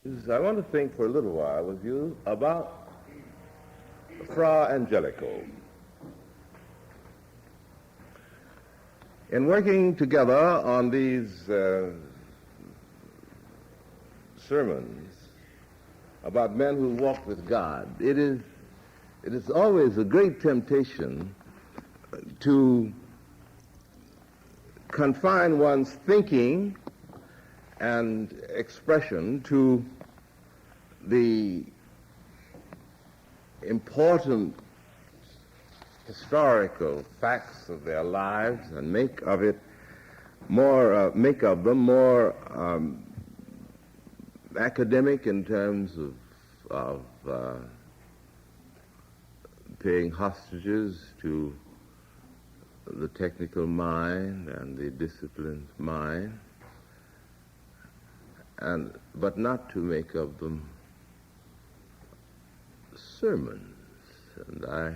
I want to think for a little while with you about Fra Angelico. In working together on these sermons about men who walk with God, it is always a great temptation to confine one's thinking and expression to the important historical facts of their lives and make of them more academic in terms of paying hostages to the technical mind and the disciplined mind, but not to make of them sermons. And I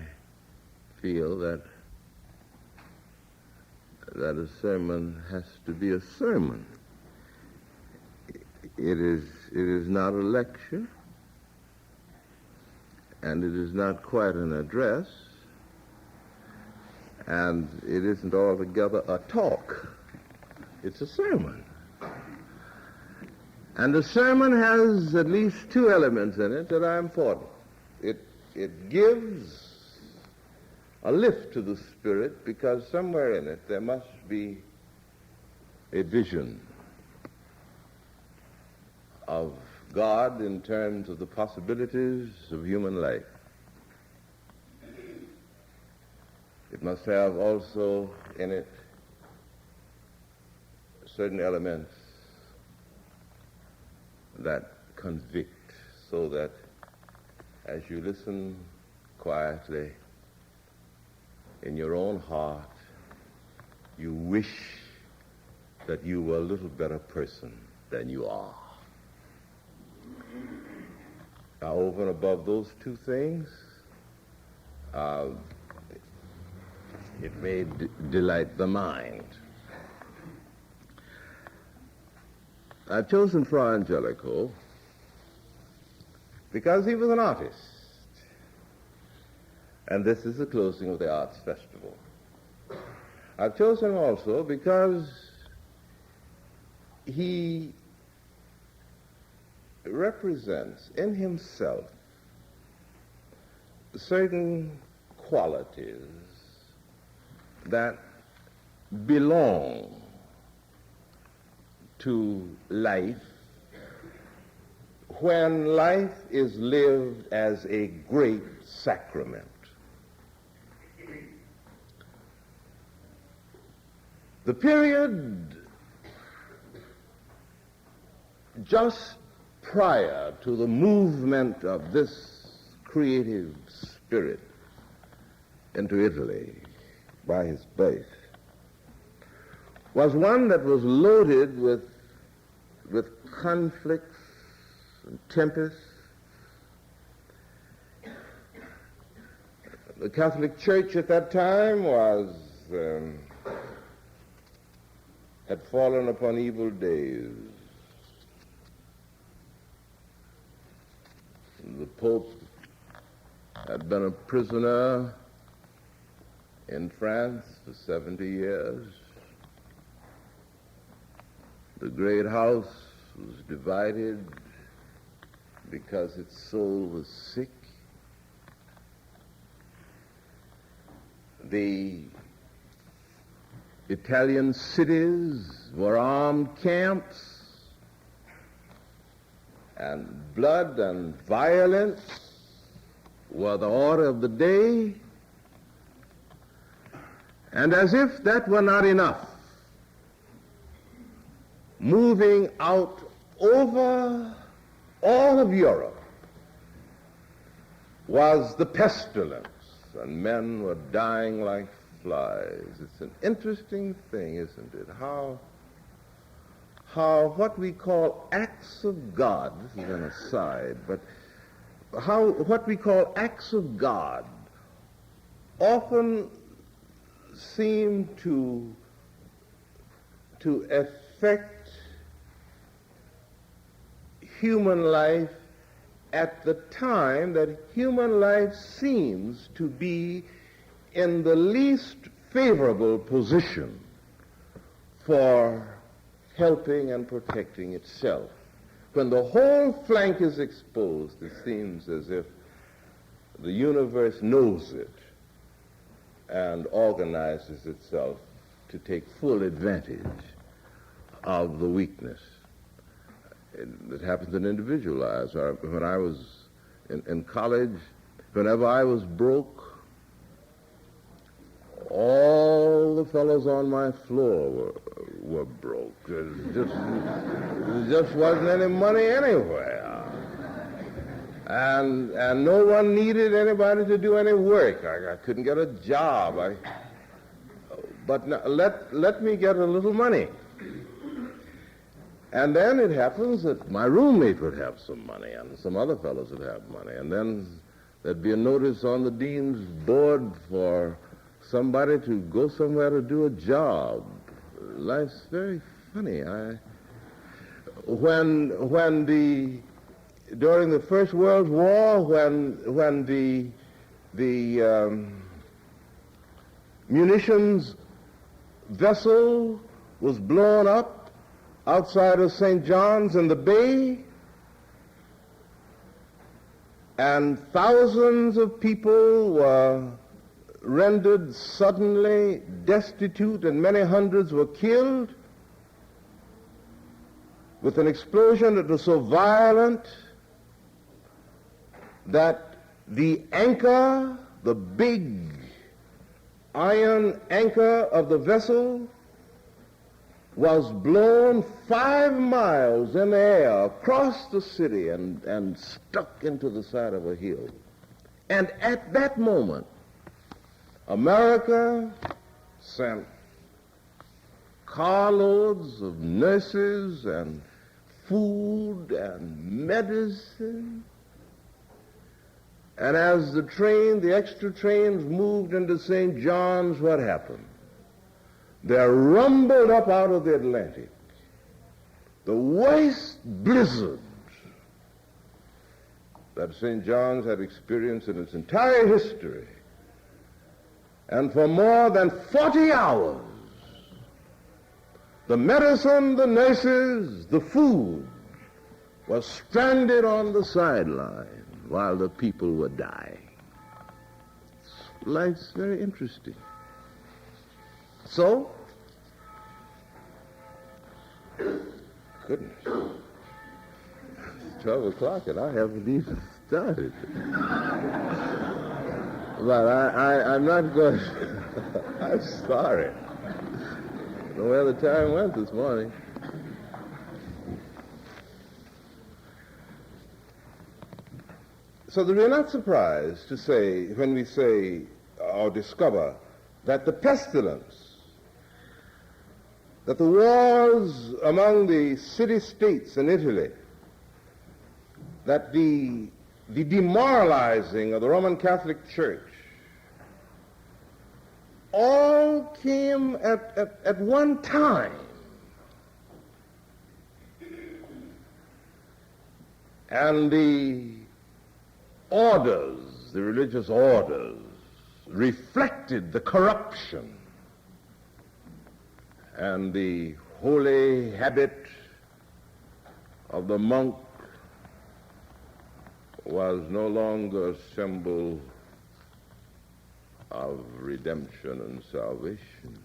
feel that a sermon has to be a sermon. It is not a lecture, and it is not quite an address, and it isn't altogether a talk. It's a sermon. And the sermon has at least two elements in it that are important. It gives a lift to the spirit, because somewhere in it there must be a vision of God in terms of the possibilities of human life. It must have also in it certain elements that convict, so that as you listen quietly in your own heart, you wish that you were a little better person than you are. Now, over and above those two things, it may delight the mind. I've chosen Fra Angelico because he was an artist. And this is the closing of the Arts Festival. I've chosen him also because he represents in himself certain qualities that belong to life when life is lived as a great sacrament. The period just prior to the movement of this creative spirit into Italy by his birth was one that was loaded with conflicts and tempests. The Catholic Church at that time had fallen upon evil days. The Pope had been a prisoner in France for 70 years. The great house was divided because its soul was sick. The Italian cities were armed camps, and blood and violence were the order of the day. And as if that were not enough, moving out over all of Europe was the pestilence, and men were dying like flies. It's an interesting thing, isn't it? How what we call acts of God, this is an aside, but how what we call acts of God often seem to affect human life at the time that human life seems to be in the least favorable position for helping and protecting itself. When the whole flank is exposed, it seems as if the universe knows it and organizes itself to take full advantage of the weakness. It happens in individual lives. When I was in college, whenever I was broke, all the fellows on my floor were broke. There just wasn't any money anywhere. And no one needed anybody to do any work. I couldn't get a job. But now, let me get a little money. And then it happens that my roommate would have some money and some other fellows would have money. And then there'd be a notice on the dean's board for somebody to go somewhere to do a job. Life's very funny. During the First World War, when the munitions vessel was blown up outside of St. John's in the Bay, and thousands of people were rendered suddenly destitute and many hundreds were killed with an explosion that was so violent that the anchor, the big iron anchor of the vessel, was blown 5 miles in the air across the city and stuck into the side of a hill. And at that moment, America sent carloads of nurses and food and medicine. And as the extra trains moved into St. John's, what happened? There rumbled up out of the Atlantic the worst blizzard that St. John's had experienced in its entire history. And for more than 40 hours, the medicine, the nurses, the food was stranded on the sideline while the people were dying. Life's very interesting. So, goodness, it's 12 o'clock and I haven't even started. But I'm not going I'm sorry. I don't know where the time went this morning. So that we're not surprised to say, when we say or discover that the pestilence, that the wars among the city-states in Italy, that the demoralizing of the Roman Catholic Church, all came at one time. And the orders, the religious orders, reflected the corruption, and the holy habit of the monk was no longer a symbol of redemption and salvation.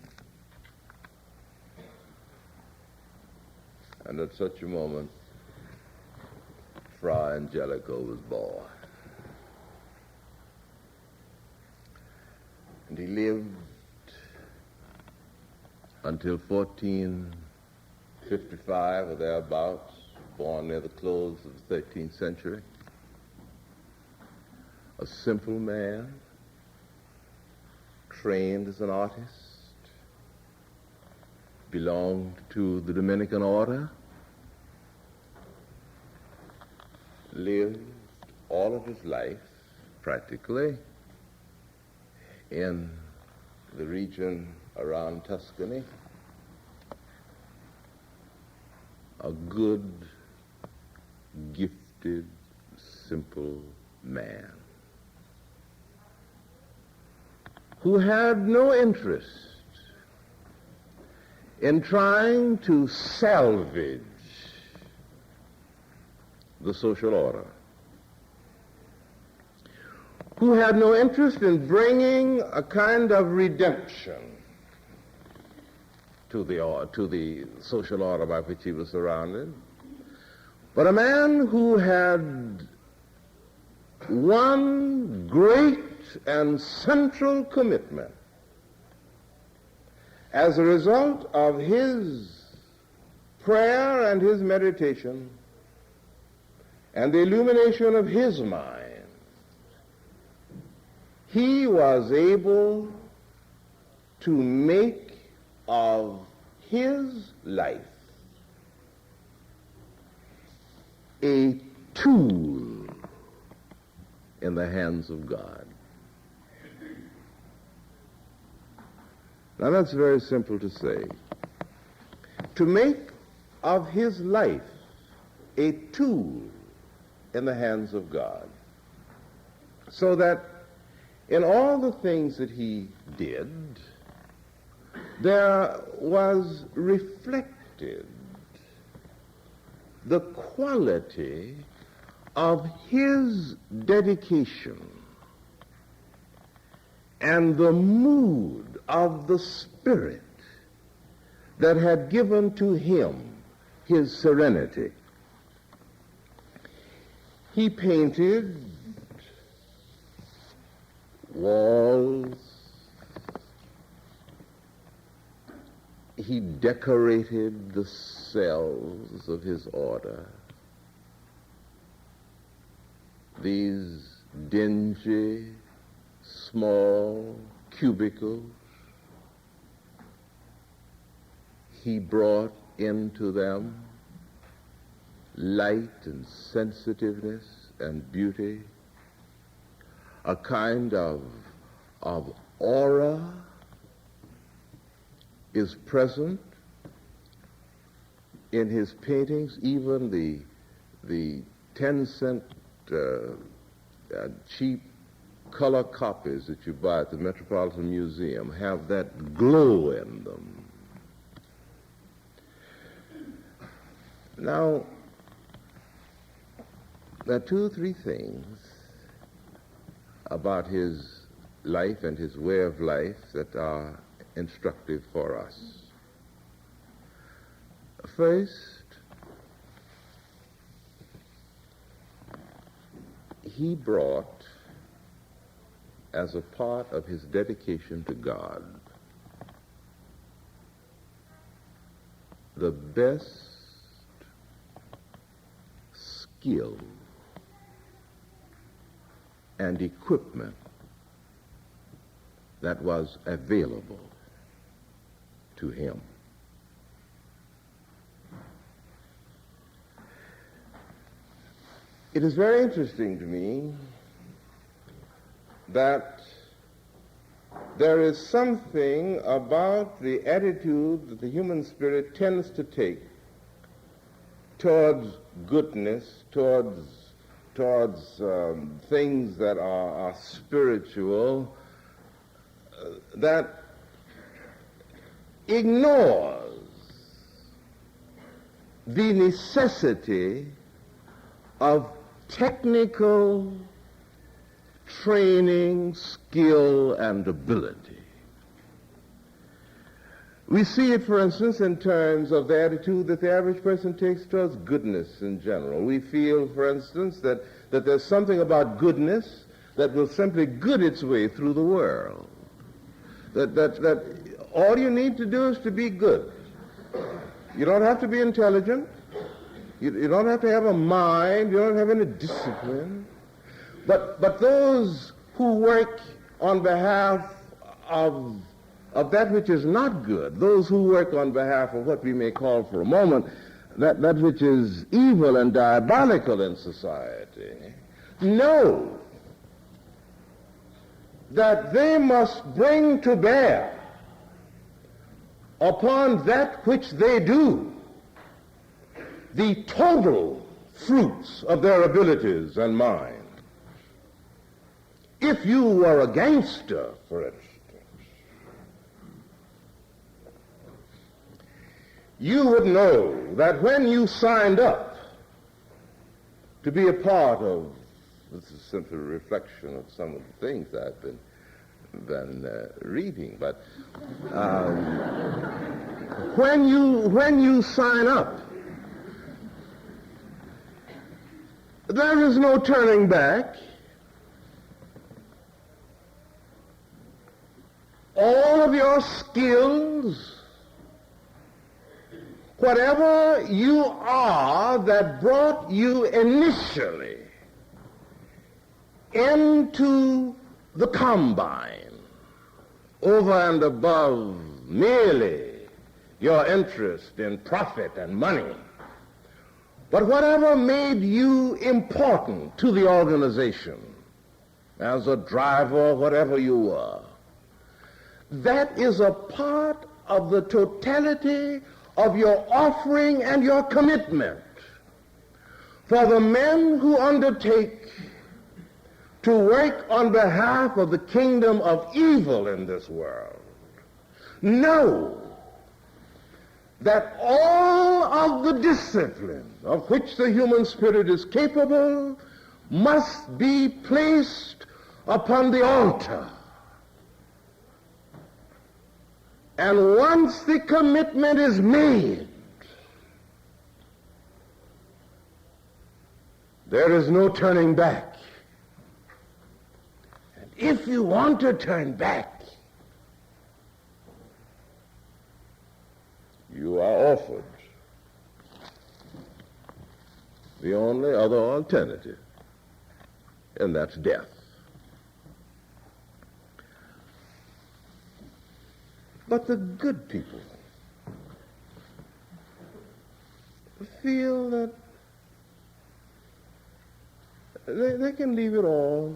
And at such a moment, Fra Angelico was born. And he lived until 1455 or thereabouts, born near the close of the 13th century. A simple man, trained as an artist, belonged to the Dominican order, lived all of his life, practically, in the region around Tuscany. A good, gifted, simple man who had no interest in trying to salvage the social order, who had no interest in bringing a kind of redemption to the social order by which he was surrounded, but a man who had one great and central commitment as a result of his prayer and his meditation and the illumination of his mind. He was able to make of his life a tool in the hands of God. Now that's very simple to say. To make of his life a tool in the hands of God, so that in all the things that he did, there was reflected the quality of his dedication and the mood of the Spirit that had given to him his serenity. He painted walls, he decorated the cells of his order, these dingy, small cubicles. He brought into them light and sensitiveness and beauty, a kind of aura is present in his paintings. Even the 10-cent cheap color copies that you buy at the Metropolitan Museum have that glow in them. Now, there are two or three things about his life and his way of life that are instructive for us. First, he brought, as a part of his dedication to God, the best skill and equipment that was available to him. It is very interesting to me that there is something about the attitude that the human spirit tends to take towards goodness, towards things that are spiritual, that ignores the necessity of technical training, skill, and ability. We see it, for instance, in terms of the attitude that the average person takes towards goodness in general. We feel, for instance, that there's something about goodness that will simply good its way through the world. That all you need to do is to be good. You don't have to be intelligent. You don't have to have a mind. You don't have any discipline. But those who work on behalf of that which is not good, those who work on behalf of what we may call for a moment that which is evil and diabolical in society, know that they must bring to bear upon that which they do the total fruits of their abilities and minds. If you were a gangster, for instance, you would know that when you signed up to be a part of, this is simply a reflection of some of the things I've been reading, but when you sign up, there is no turning back. All of your skills, whatever you are that brought you initially into the combine, over and above merely your interest in profit and money, but whatever made you important to the organization, as a driver, whatever you were, that is a part of the totality of your offering and your commitment. For the men who undertake to work on behalf of the kingdom of evil in this world know that all of the discipline of which the human spirit is capable must be placed upon the altar. And once the commitment is made, there is no turning back. And if you want to turn back, you are offered the only other alternative, and that's death. But the good people feel that they can leave it all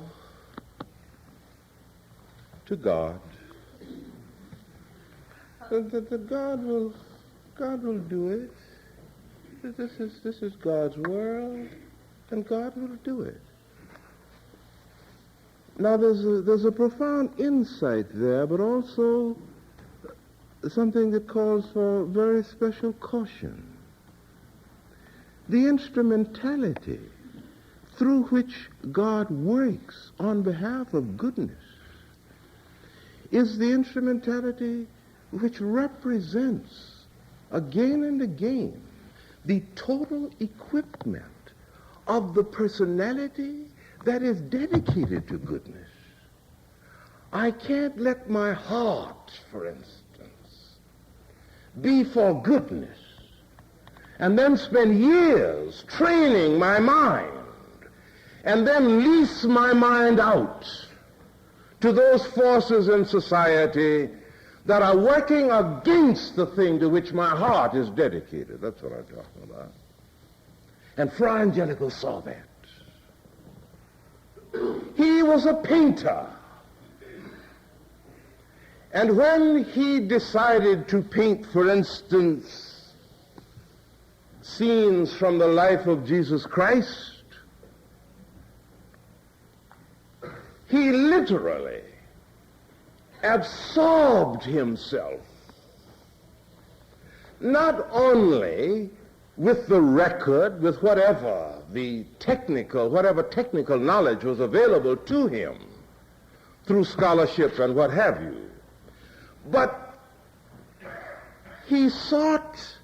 to God. That God will do it. This is God's world, and God will do it. Now there's a profound insight there, but also something that calls for very special caution. The instrumentality through which God works on behalf of goodness is the instrumentality which represents again and again the total equipment of the personality that is dedicated to goodness. I can't let my heart, for instance, be for goodness and then spend years training my mind and then lease my mind out to those forces in society that are working against the thing to which my heart is dedicated. That's what I'm talking about. And Fra Angelico saw that. He was a painter. And when he decided to paint, for instance, scenes from the life of Jesus Christ, he literally absorbed himself not only with the record, with whatever technical knowledge was available to him through scholarship and what have you, but he sought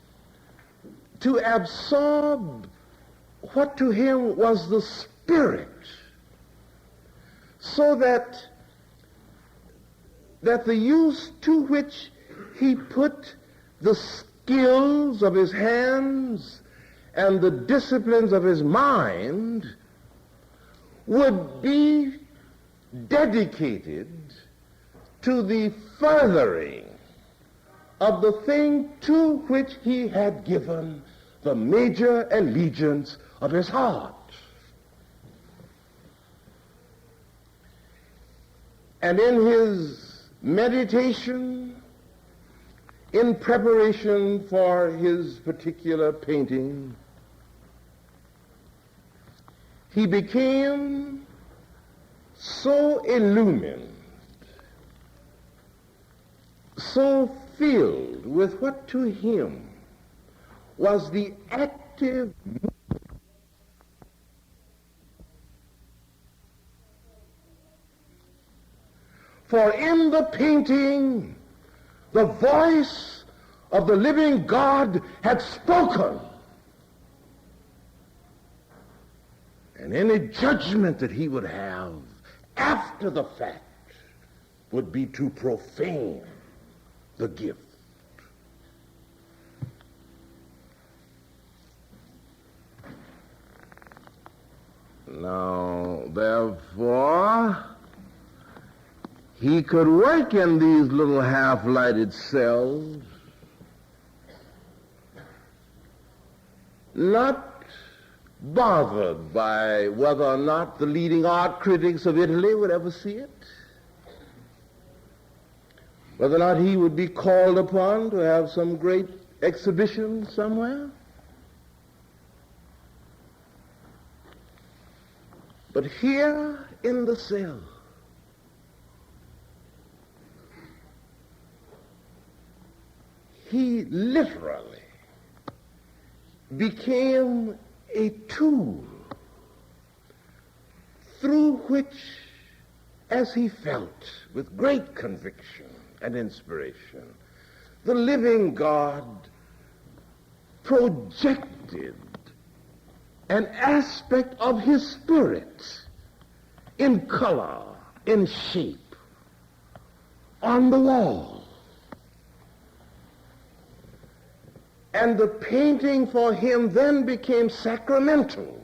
to absorb what to him was the spirit, so that the use to which he put the skills of his hands and the disciplines of his mind would be dedicated to the furthering of the thing to which he had given the major allegiance of his heart. And in his meditation, in preparation for his particular painting, he became so illumined, so filled with what to him was the active. For in the painting, the voice of the living God had spoken. And any judgment that he would have after the fact would be to profane the gift. Now, therefore, he could work in these little half-lighted cells, not bothered by whether or not the leading art critics of Italy would ever see it, whether or not he would be called upon to have some great exhibition somewhere. But here in the cell, he literally became a tool through which, as he felt with great conviction and inspiration, the living God projected an aspect of his spirit in color, in shape, on the wall. And the painting for him then became sacramental,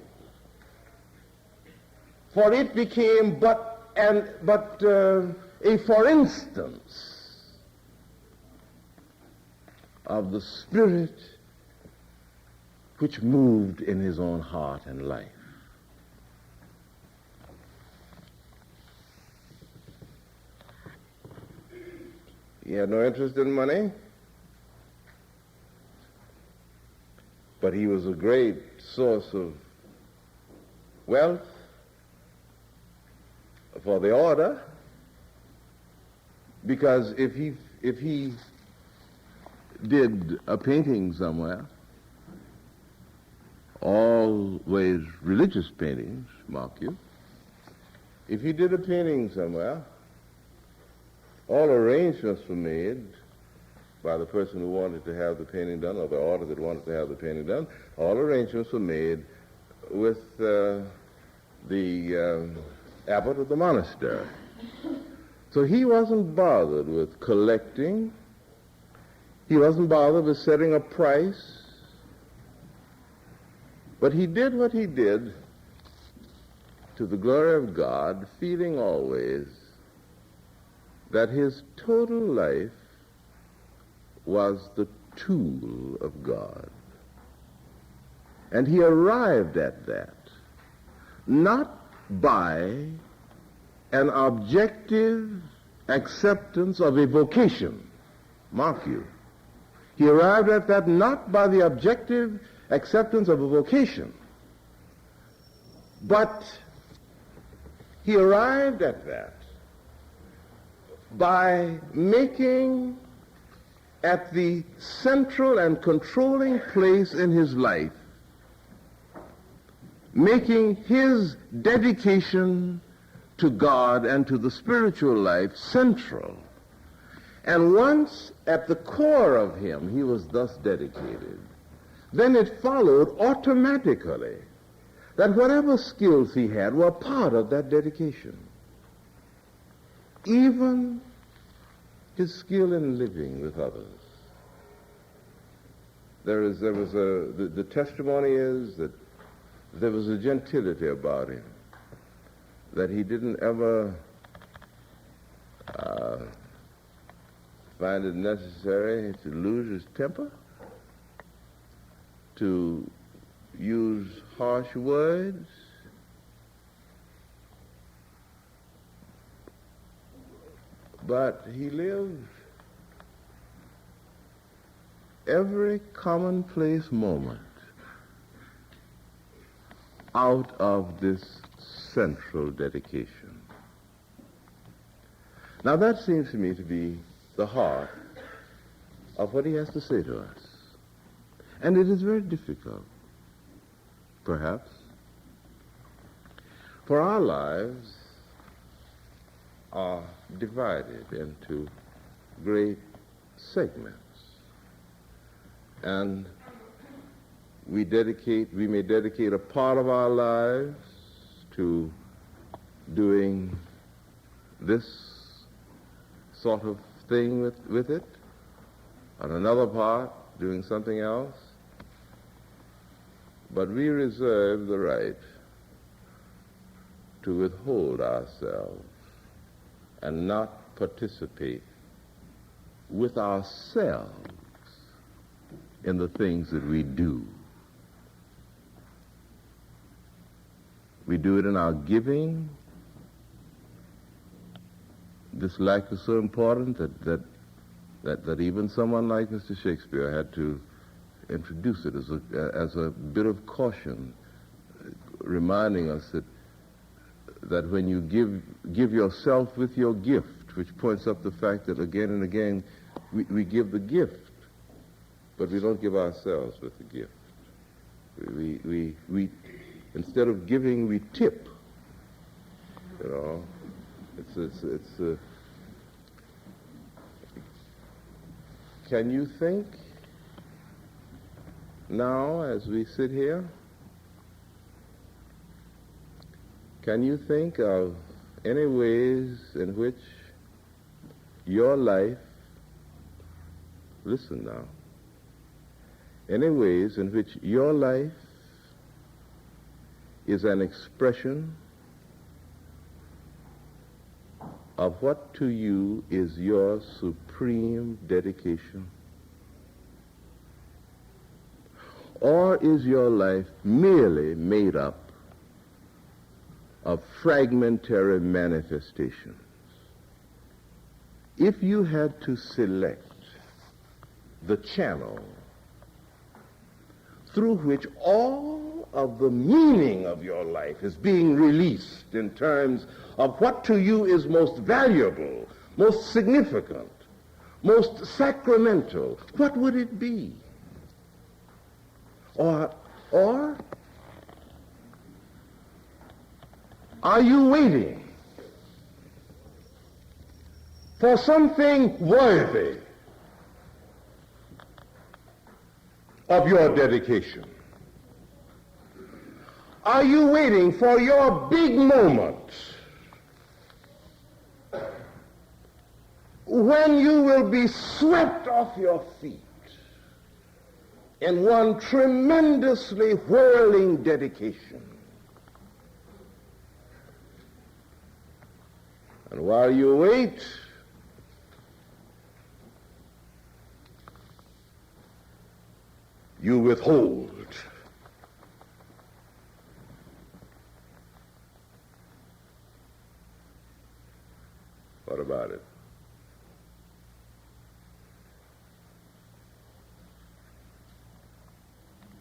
for it became but a for instance of the spirit which moved in his own heart and life. He had no interest in money, but he was a great source of wealth for the order, because if he did a painting somewhere, always religious paintings, mark you, if he did a painting somewhere, all arrangements were made by the person who wanted to have the painting done, or the order that wanted to have the painting done. All arrangements were made with the abbot of the monastery. So he wasn't bothered with collecting. He wasn't bothered with setting a price. But he did what he did to the glory of God, feeling always that his total life was the tool of God. And he arrived at that not by an objective acceptance of a vocation. Mark you. He arrived at that not by the objective acceptance of a vocation, but he arrived at that by making at the central and controlling place in his life, making his dedication to God and to the spiritual life central. And once at the core of him he was thus dedicated, then it followed automatically that whatever skills he had were part of that dedication. Even his skill in living with others. The testimony is that there was a gentility about him, that he didn't ever find it necessary to lose his temper, to use harsh words, but he lived every commonplace moment out of this central dedication. Now that seems to me to be the heart of what he has to say to us. And it is very difficult, perhaps, for our lives are divided into great segments. And we may dedicate a part of our lives to doing this sort of thing with it, and another part doing something else. But we reserve the right to withhold ourselves and not participate with ourselves in the things that we do. We do it in our giving. This lack is so important that even someone like Mr. Shakespeare had to introduce it as a bit of caution, reminding us that when you give yourself with your gift, which points up the fact that again and again we give the gift, but we don't give ourselves with the gift. We instead of giving, we tip. You know, it's can you think now as we sit here? Can you think of any ways in which your life, listen now, any ways in which your life is an expression of what to you is your supreme dedication? Or is your life merely made up of fragmentary manifestations? If you had to select the channel through which all of the meaning of your life is being released in terms of what to you is most valuable, most significant, most sacramental, what would it be? Or are you waiting for something worthy of your dedication? Are you waiting for your big moment when you will be swept off your feet in one tremendously whirling dedication? And while you wait, you withhold. What about it?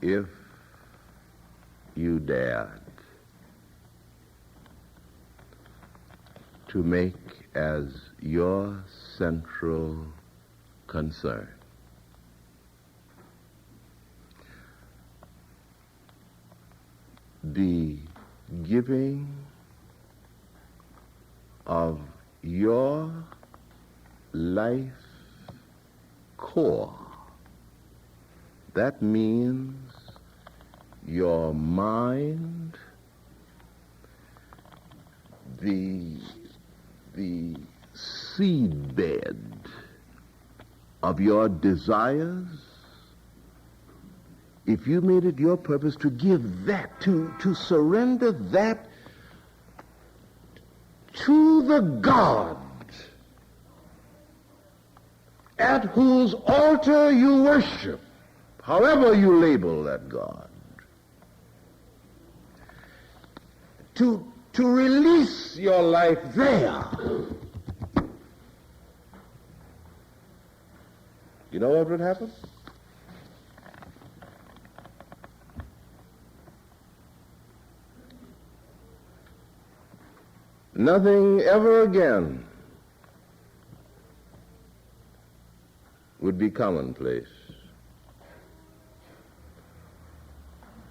If you dared to make as your central concern the giving of your life core, that means your mind, the seedbed of your desires, if you made it your purpose to give that, to surrender that to the God at whose altar you worship, however you label that God, to release your life there, you know what would happen? Nothing ever again would be commonplace.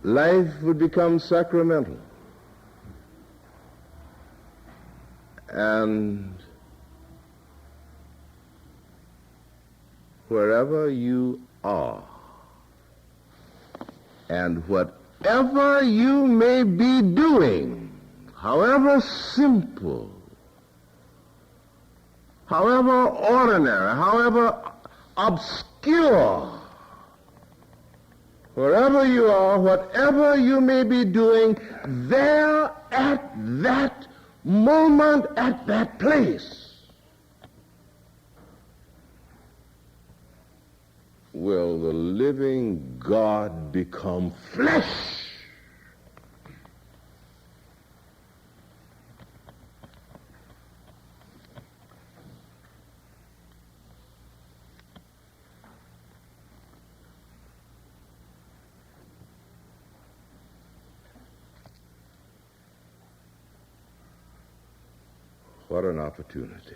Life would become sacramental. And wherever you are, and whatever you may be doing, however simple, however ordinary, however obscure, wherever you are, whatever you may be doing, there at that moment, at that place, will the living God become flesh. What an opportunity.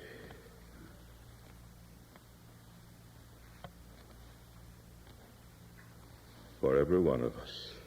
For every one of us.